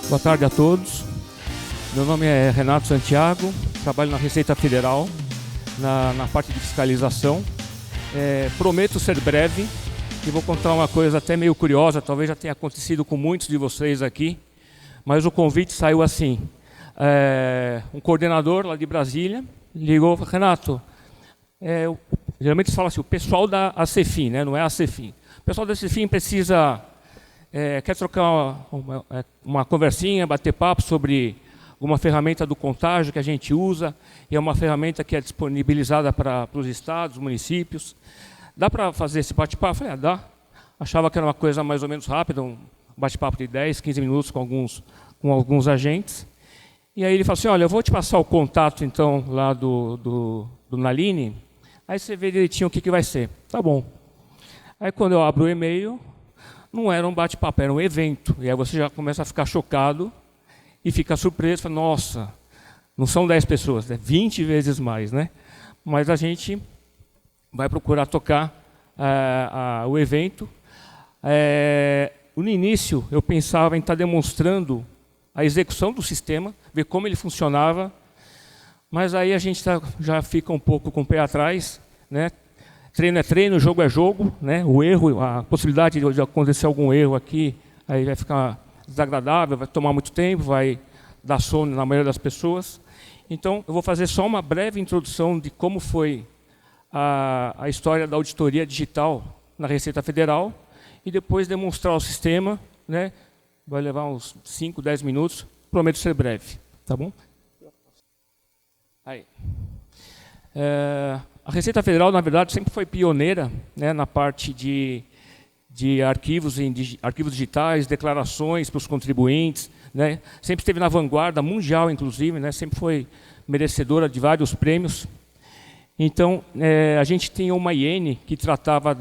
Boa tarde a todos. Meu nome é Renato Santiago, trabalho na Receita Federal, na parte de fiscalização. Prometo ser breve e vou contar uma coisa até meio curiosa, talvez já tenha acontecido com muitos de vocês aqui, mas o convite saiu assim. Um coordenador lá de Brasília ligou e falou: Renato, geralmente eles falam assim, o pessoal da ACEFIM, né? Não é a ACEFIM. O pessoal da ACEFIM precisa... quer trocar uma conversinha, bater papo sobre uma ferramenta do contágio que a gente usa, e é uma ferramenta que é disponibilizada para os estados, municípios. Dá para fazer esse bate-papo? Eu falei, dá. Achava que era uma coisa mais ou menos rápida, um bate-papo de 10, 15 minutos com alguns agentes. E aí ele falou assim, olha, eu vou te passar o contato, então, lá do Naline, aí você vê direitinho o que vai ser. Tá bom. Aí quando eu abro o e-mail, não era um bate-papo, era um evento. E aí você já começa a ficar chocado e fica surpreso, fala, nossa, não são 10 pessoas, é 20 vezes mais, né? Mas a gente vai procurar tocar o evento. No início, eu pensava em estar demonstrando a execução do sistema, ver como ele funcionava, mas aí a gente já fica um pouco com o pé atrás, né? Treino é treino, jogo é jogo, né? O erro, a possibilidade de acontecer algum erro aqui, aí vai ficar desagradável, vai tomar muito tempo, vai dar sono na maioria das pessoas. Então, eu vou fazer só uma breve introdução de como foi a história da auditoria digital na Receita Federal e depois demonstrar o sistema, né? Vai levar uns 5, 10 minutos, prometo ser breve, tá bom? Aí. A Receita Federal, na verdade, sempre foi pioneira, né, na parte de arquivos digitais, declarações para os contribuintes, né, sempre esteve na vanguarda mundial, inclusive, né, sempre foi merecedora de vários prêmios. Então, a gente tinha uma IN que tratava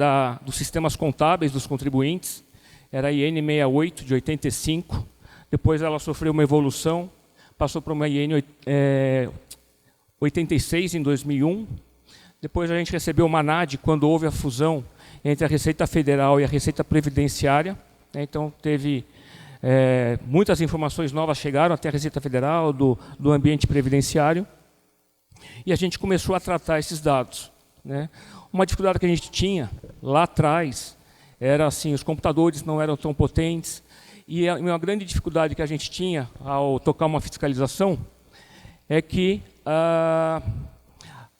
dos sistemas contábeis dos contribuintes, era a IN 68, de 85, depois ela sofreu uma evolução, passou para uma IN 86, em 2001, depois a gente recebeu o MANAD quando houve a fusão entre a Receita Federal e a Receita Previdenciária. Então, teve muitas informações novas chegaram até a Receita Federal, do ambiente previdenciário, e a gente começou a tratar esses dados, né? Uma dificuldade que a gente tinha lá atrás era assim, os computadores não eram tão potentes, e uma grande dificuldade que a gente tinha ao tocar uma fiscalização é que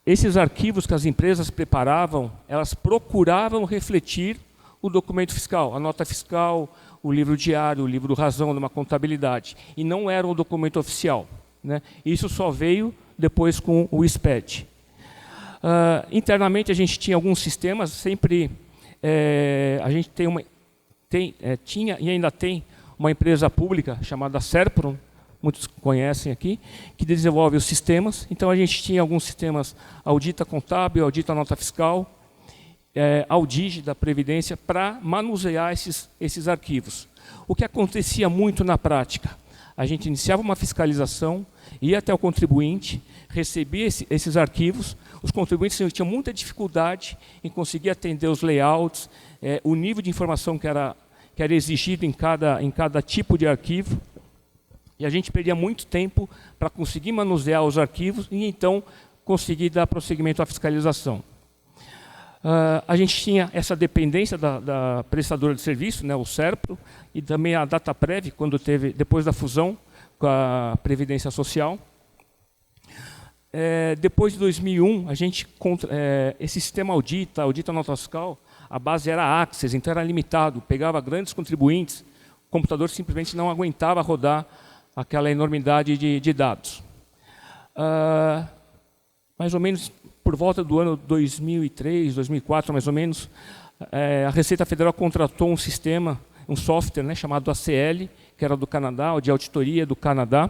esses arquivos que as empresas preparavam, elas procuravam refletir o documento fiscal, a nota fiscal, o livro diário, o livro razão de uma contabilidade, e não era o documento oficial, né? Isso só veio depois com o SPED. Internamente a gente tinha alguns sistemas, sempre a gente tinha e ainda tem uma empresa pública chamada Serpron, muitos conhecem aqui, que desenvolve os sistemas. Então, a gente tinha alguns sistemas Audita Contábil, Audita Nota Fiscal, Audigi da Previdência, para manusear esses arquivos. O que acontecia muito na prática? A gente iniciava uma fiscalização, ia até o contribuinte, recebia esses arquivos, os contribuintes tinham muita dificuldade em conseguir atender os layouts, o nível de informação que era exigido em cada tipo de arquivo, e a gente perdia muito tempo para conseguir manusear os arquivos e, então, conseguir dar prosseguimento à fiscalização. A gente tinha essa dependência da prestadora de serviço, né, o SERPRO, e também a DataPrev, depois da fusão com a Previdência Social. Depois de 2001, esse sistema Audita Nota Fiscal, a base era a Access, então era limitado, pegava grandes contribuintes, o computador simplesmente não aguentava rodar aquela enormidade de dados. Mais ou menos por volta do ano 2003, 2004, mais ou menos, a Receita Federal contratou um sistema, um software, né, chamado ACL, que era do Canadá, de auditoria do Canadá.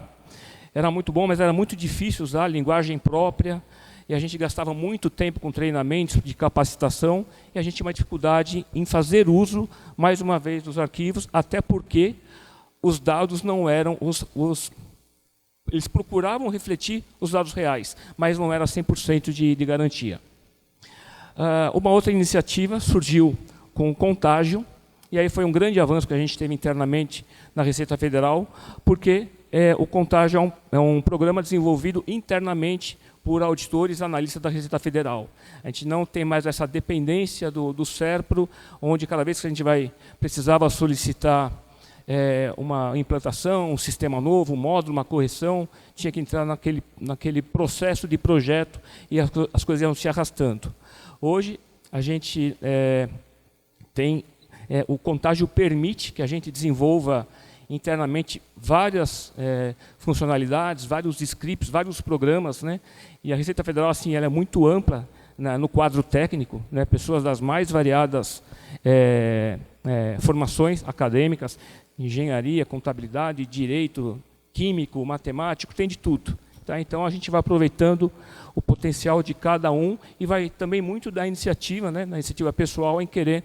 Era muito bom, mas era muito difícil usar a linguagem própria, e a gente gastava muito tempo com treinamentos de capacitação, e a gente tinha uma dificuldade em fazer uso, mais uma vez, dos arquivos, até porque os dados não eram eles procuravam refletir os dados reais, mas não era 100% de garantia. Uma outra iniciativa surgiu com o Contágio, e aí foi um grande avanço que a gente teve internamente na Receita Federal, porque o Contágio é um programa desenvolvido internamente por auditores e analistas da Receita Federal. A gente não tem mais essa dependência do SERPRO, onde cada vez que a gente precisava solicitar uma implantação, um sistema novo, um módulo, uma correção, tinha que entrar naquele processo de projeto e as coisas iam se arrastando. Hoje, a gente o Contágio permite que a gente desenvolva internamente várias funcionalidades, vários scripts, vários programas, né? E a Receita Federal assim, ela é muito ampla no quadro técnico, né? Pessoas das mais variadas formações acadêmicas, engenharia, contabilidade, direito, químico, matemático, tem de tudo. Tá? Então, a gente vai aproveitando o potencial de cada um e vai também muito da iniciativa, né, na iniciativa pessoal, em querer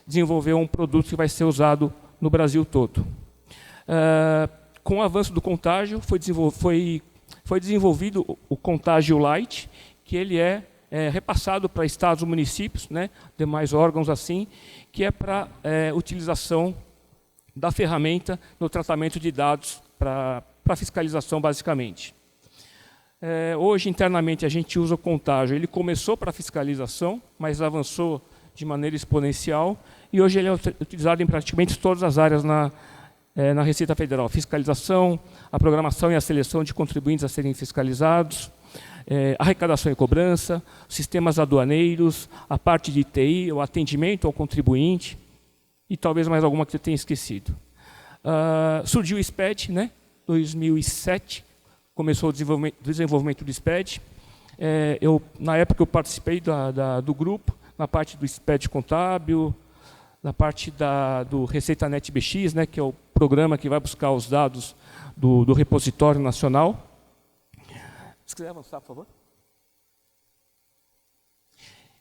desenvolver um produto que vai ser usado no Brasil todo. Com o avanço do Contágio, foi desenvolvido o Contágio Lite, que ele é repassado para estados e municípios, né, demais órgãos assim, que é para utilização da ferramenta no tratamento de dados para fiscalização, basicamente. Hoje, internamente, a gente usa o Contágio. Ele começou para fiscalização, mas avançou de maneira exponencial, e hoje ele é utilizado em praticamente todas as áreas na Receita Federal. Fiscalização, a programação e a seleção de contribuintes a serem fiscalizados, arrecadação e cobrança, sistemas aduaneiros, a parte de TI, o atendimento ao contribuinte, e talvez mais alguma que eu tenha esquecido. Surgiu o SPED, né? 2007, começou o desenvolvimento do SPED. Na época, eu participei do grupo, na parte do SPED contábil, na parte do ReceitaNet BX, né, que é o programa que vai buscar os dados do repositório nacional. Se quiser avançar, por favor.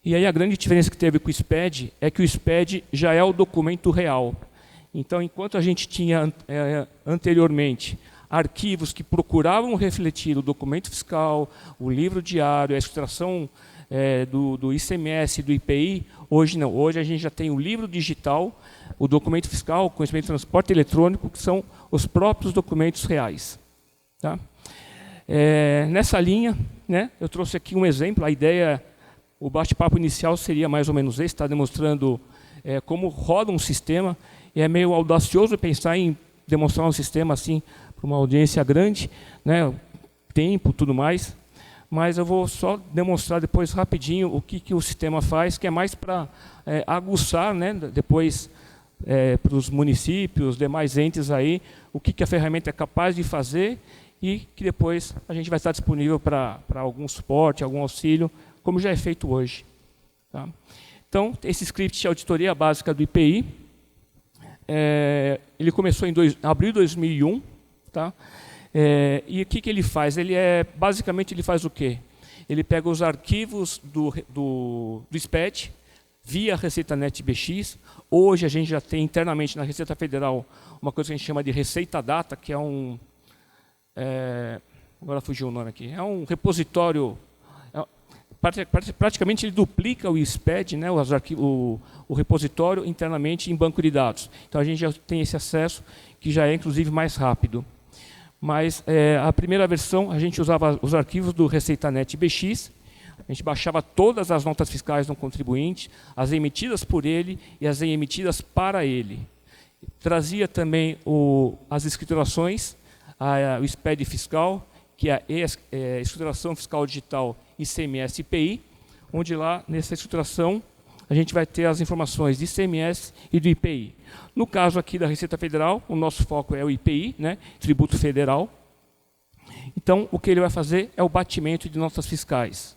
E aí a grande diferença que teve com o SPED é que o SPED já é o documento real. Então, enquanto a gente tinha anteriormente arquivos que procuravam refletir o documento fiscal, o livro diário, a extração do ICMS, do IPI, hoje não. Hoje a gente já tem o livro digital, o documento fiscal, o conhecimento de transporte eletrônico, que são os próprios documentos reais. Tá? Nessa linha, né, eu trouxe aqui um exemplo, a ideia, o bate-papo inicial seria mais ou menos esse, está demonstrando como roda um sistema, e é meio audacioso pensar em demonstrar um sistema assim para uma audiência grande, né, tempo, tudo mais, mas eu vou só demonstrar depois rapidinho o que o sistema faz, que é mais para aguçar, né, depois para os municípios, demais entes aí, o que a ferramenta é capaz de fazer e que depois a gente vai estar disponível para algum suporte, algum auxílio, como já é feito hoje. Tá? Então, esse script de auditoria básica do IPI, ele começou em abril de 2001, tá? E o que ele faz? Basicamente, ele faz o quê? Ele pega os arquivos do SPED, via ReceitaNet BX. Hoje, a gente já tem internamente na Receita Federal uma coisa que a gente chama de Receita Data, que é agora fugiu o nome aqui, é um repositório. Praticamente ele duplica o SPED, né, o repositório internamente em banco de dados. Então a gente já tem esse acesso que já é inclusive mais rápido. Mas a primeira versão a gente usava os arquivos do ReceitaNet BX, a gente baixava todas as notas fiscais do contribuinte, as emitidas por ele e as emitidas para ele. Trazia também as escriturações, o SPED fiscal, que é a escrituração fiscal digital ICMS e IPI, onde lá, nessa escrituração, a gente vai ter as informações de ICMS e do IPI. No caso aqui da Receita Federal, o nosso foco é o IPI, né, tributo federal. Então, o que ele vai fazer é o batimento de notas fiscais.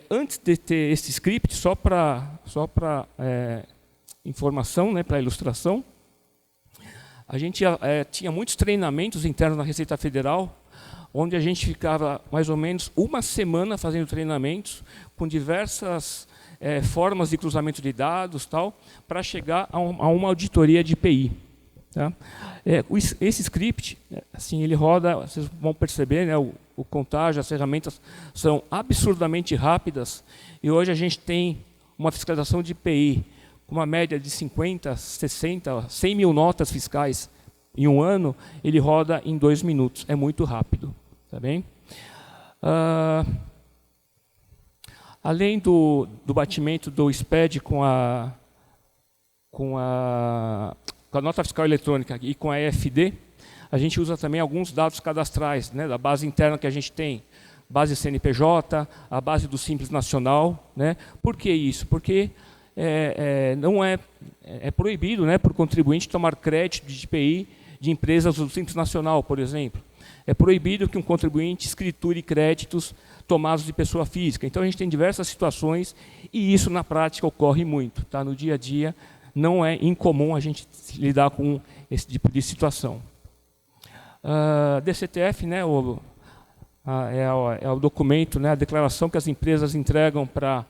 Antes de ter esse script, só para informação, né, para ilustração, a gente tinha muitos treinamentos internos na Receita Federal, onde a gente ficava mais ou menos uma semana fazendo treinamentos com diversas formas de cruzamento de dados, tal, para chegar a uma auditoria de IPI. Tá? Esse script, assim, ele roda, vocês vão perceber, né, o Contágio, as ferramentas são absurdamente rápidas, e hoje a gente tem uma fiscalização de IPI com uma média de 50, 60, 100 mil notas fiscais em um ano, ele roda em 2 minutos. É muito rápido. Tá bem? Além do batimento do SPED com a nota fiscal eletrônica e com a EFD, a gente usa também alguns dados cadastrais, né, da base interna que a gente tem, base CNPJ, a base do Simples Nacional. Né? Por que isso? Porque não é proibido, né, por contribuinte tomar crédito de IPI de empresas do Simples Nacional, por exemplo. É proibido que um contribuinte escriture créditos tomados de pessoa física. Então, a gente tem diversas situações e isso, na prática, ocorre muito. Tá? No dia a dia, não é incomum a gente lidar com esse tipo de situação. DCTF, né, é o documento, né, a declaração que as empresas entregam para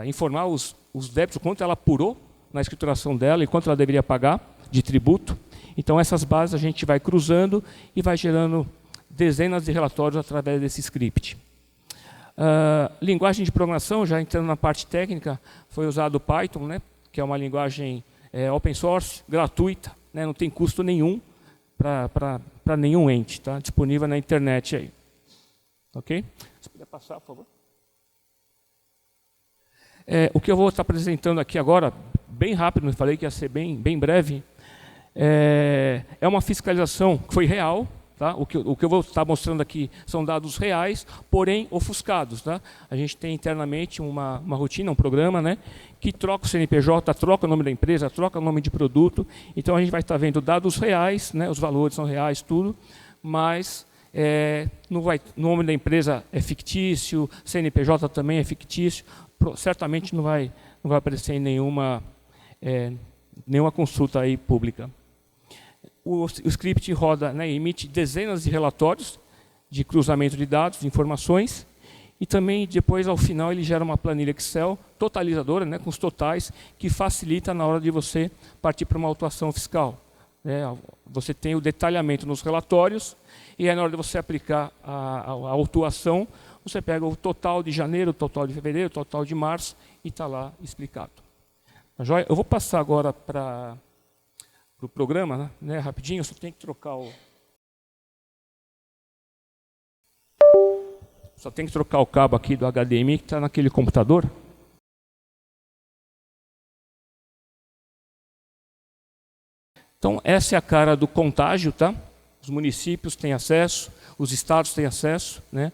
informar os débitos, quanto ela apurou na escrituração dela e quanto ela deveria pagar de tributo. Então, essas bases a gente vai cruzando e vai gerando dezenas de relatórios através desse script. Linguagem de programação, já entrando na parte técnica, foi usado o Python, né, que é uma linguagem open source, gratuita, né, não tem custo nenhum para nenhum ente, tá? Disponível na internet aí. Ok? Se puder passar, por favor. O que eu vou estar apresentando aqui agora, bem rápido, eu falei que ia ser bem breve, é uma fiscalização que foi real. Tá? O que eu vou estar mostrando aqui são dados reais, porém ofuscados. Tá? A gente tem internamente uma rotina, um programa, né, que troca o CNPJ, troca o nome da empresa, troca o nome de produto. Então, a gente vai estar vendo dados reais, né, os valores são reais, tudo, mas o nome da empresa é fictício, CNPJ também é fictício, certamente não vai aparecer em nenhuma consulta aí pública. O script roda, né, emite dezenas de relatórios de cruzamento de dados, de informações, e também depois, ao final, ele gera uma planilha Excel totalizadora, né, com os totais, que facilita na hora de você partir para uma autuação fiscal. Você tem o detalhamento nos relatórios, e aí, na hora de você aplicar a autuação, você pega o total de janeiro, o total de fevereiro, o total de março, e está lá explicado. Tá joia? Eu vou passar agora para o programa, né, rapidinho, só tem que trocar o cabo aqui do HDMI que está naquele computador. Então, essa é a cara do contágio, tá? Os municípios têm acesso, os estados têm acesso, né?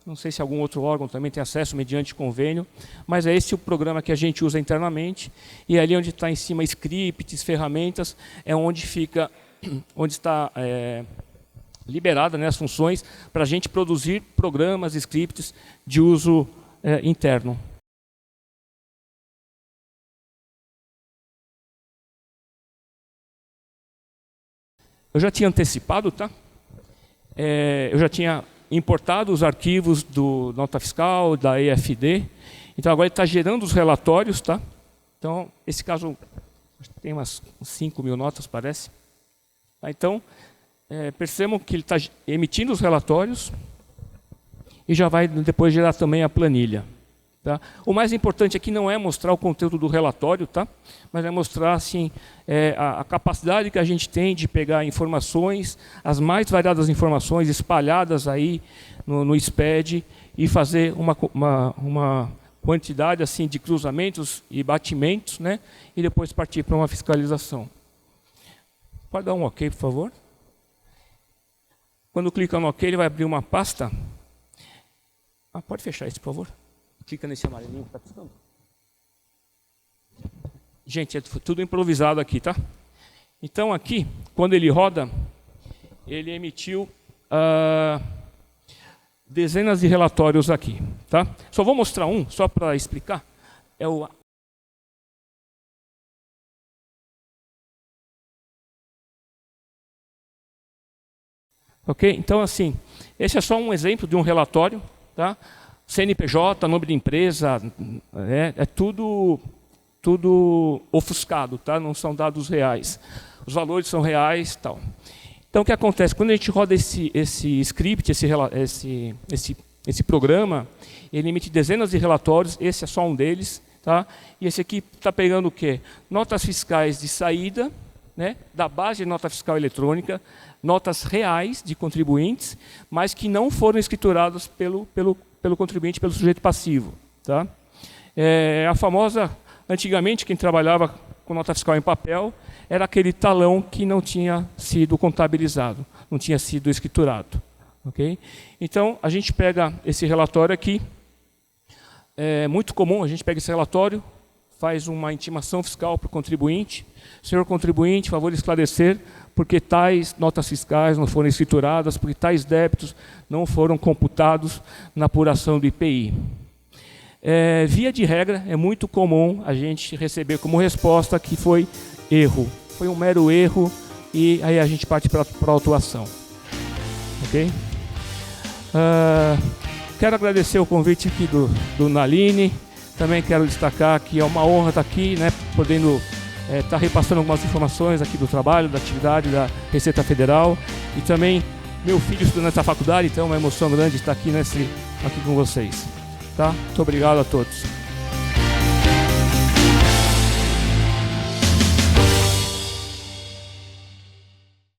Não sei se algum outro órgão também tem acesso mediante convênio, mas é esse o programa que a gente usa internamente, e ali onde está em cima scripts, ferramentas, é onde está liberada, né, as funções para a gente produzir programas, scripts de uso interno. Eu já tinha antecipado, tá? Eu já tinha importado os arquivos do nota fiscal, da EFD. Então, agora ele está gerando os relatórios. Tá? Então, esse caso tem umas 5 mil notas, parece. Tá? Então, percebam que ele está emitindo os relatórios e já vai depois gerar também a planilha. Tá? O mais importante aqui não é mostrar o conteúdo do relatório, tá? Mas é mostrar assim, a capacidade que a gente tem de pegar informações, as mais variadas informações espalhadas aí no SPED e fazer uma quantidade assim, de cruzamentos e batimentos, né? E depois partir para uma fiscalização. Pode dar um OK, por favor? Quando clica no OK, ele vai abrir uma pasta. Pode fechar isso, por favor? Clica nesse amarelinho que está piscando. Gente, é tudo improvisado aqui, tá? Então, aqui, quando ele roda, ele emitiu dezenas de relatórios aqui, tá? Só vou mostrar um, só para explicar. Ok? Então, assim, esse é só um exemplo de um relatório, tá? CNPJ, nome de empresa, é tudo ofuscado, tá? Não são dados reais. Os valores são reais, tal. Então, o que acontece? Quando a gente roda esse script, esse programa, ele emite dezenas de relatórios, esse é só um deles, tá? E esse aqui está pegando o quê? Notas fiscais de saída, né, da base de nota fiscal eletrônica, notas reais de contribuintes, mas que não foram escrituradas pelo contribuinte, pelo sujeito passivo. Tá? A famosa, antigamente, quem trabalhava com nota fiscal em papel, era aquele talão que não tinha sido contabilizado, não tinha sido escriturado. Okay? Então, a gente pega esse relatório aqui, é muito comum, a gente pega esse relatório, faz uma intimação fiscal para o contribuinte. Senhor contribuinte, favor esclarecer porque tais notas fiscais não foram escrituradas, porque tais débitos não foram computados na apuração do IPI. Via de regra, é muito comum a gente receber como resposta que foi erro. Foi um mero erro e aí a gente parte para a autuação. Ok? Quero agradecer o convite aqui do Naline. Também quero destacar que é uma honra estar aqui, né, podendo estar repassando algumas informações aqui do trabalho, da atividade da Receita Federal. E também meu filho estudando nessa faculdade, então é uma emoção grande estar aqui com vocês. Tá? Muito obrigado a todos.